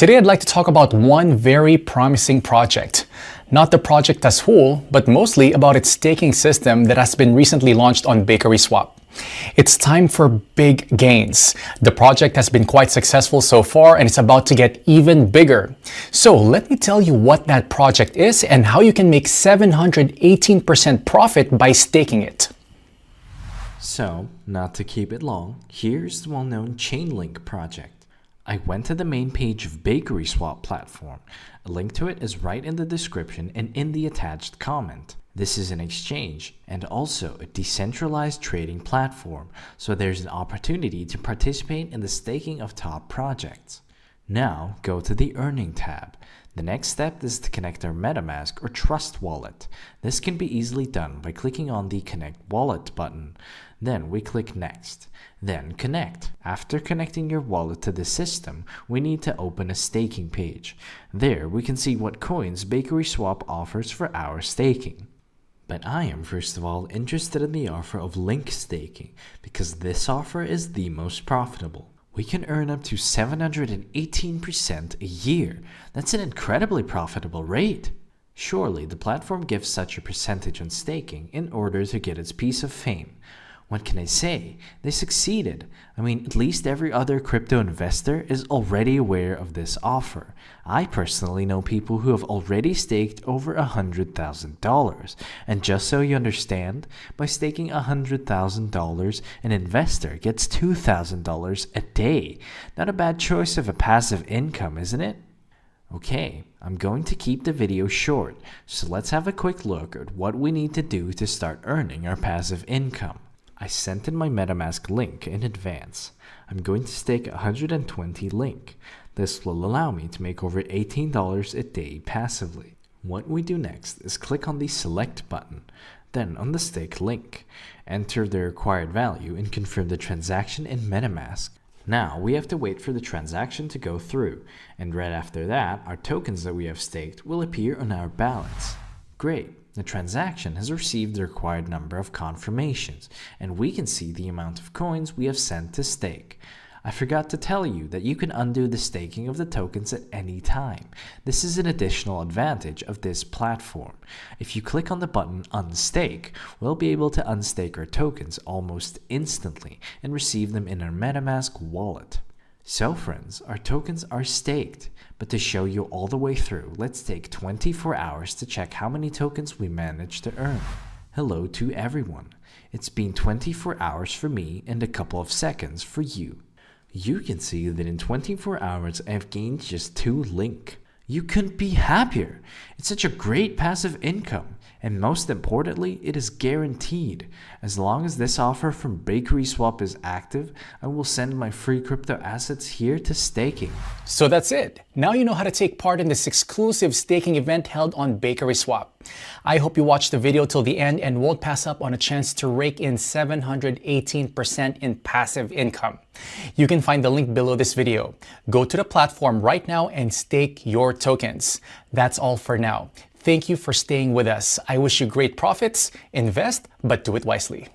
Today I'd like to talk about one very promising project. Not the project as whole, but mostly about its staking system that has been recently launched on BakerySwap. It's time for big gains. The project has been quite successful so far and it's about to get even bigger. So let me tell you what that project is and how you can make 718% profit by staking it. So, not to keep it long, here's the well-known Chainlink project. I went to the main page of BakerySwap platform. A link to it is right in the description and in the attached comment. This is an exchange and also a decentralized trading platform, so there's an opportunity to participate in the staking of top projects. Now go to the Earning tab. The next step is to connect our MetaMask or Trust wallet. This can be easily done by clicking on the Connect Wallet button. Then we click Next. Then Connect. After connecting your wallet to the system, we need to open a staking page. There we can see what coins BakerySwap offers for our staking. But I am first of all interested in the offer of link staking because this offer is the most profitable. We can earn up to 718% a year. That's an incredibly profitable rate. Surely the platform gives such a percentage on staking in order to get its piece of fame. What can I say? They succeeded. I mean, at least every other crypto investor is already aware of this offer. I personally know people who have already staked over $100,000. And just so you understand, by staking $100,000, an investor gets $2,000 a day. Not a bad choice of a passive income, isn't it? Okay, I'm going to keep the video short, so let's have a quick look at what we need to do to start earning our passive income. I sent in my MetaMask link in advance. I'm going to stake 120 link. This will allow me to make over $18 a day passively. What we do next is click on the select button, then on the stake link, enter the required value and confirm the transaction in MetaMask. Now we have to wait for the transaction to go through, and right after that, our tokens that we have staked will appear on our balance. Great. The transaction has received the required number of confirmations, and we can see the amount of coins we have sent to stake. I forgot to tell you that you can undo the staking of the tokens at any time. This is an additional advantage of this platform. If you click on the button Unstake, we'll be able to unstake our tokens almost instantly and receive them in our MetaMask wallet. So friends, our tokens are staked, but to show you all the way through, let's take 24 hours to check how many tokens we managed to earn. Hello to everyone. It's been 24 hours for me and a couple of seconds for you. You can see that in 24 hours I have gained just 2 link. You couldn't be happier. It's such a great passive income. And most importantly, it is guaranteed. As long as this offer from BakerySwap is active, I will send my free crypto assets here to staking. So that's it. Now you know how to take part in this exclusive staking event held on BakerySwap. I hope you watched the video till the end and won't pass up on a chance to rake in 718% in passive income. You can find the link below this video. Go to the platform right now and stake your tokens. That's all for now. Thank you for staying with us. I wish you great profits. Invest, but do it wisely.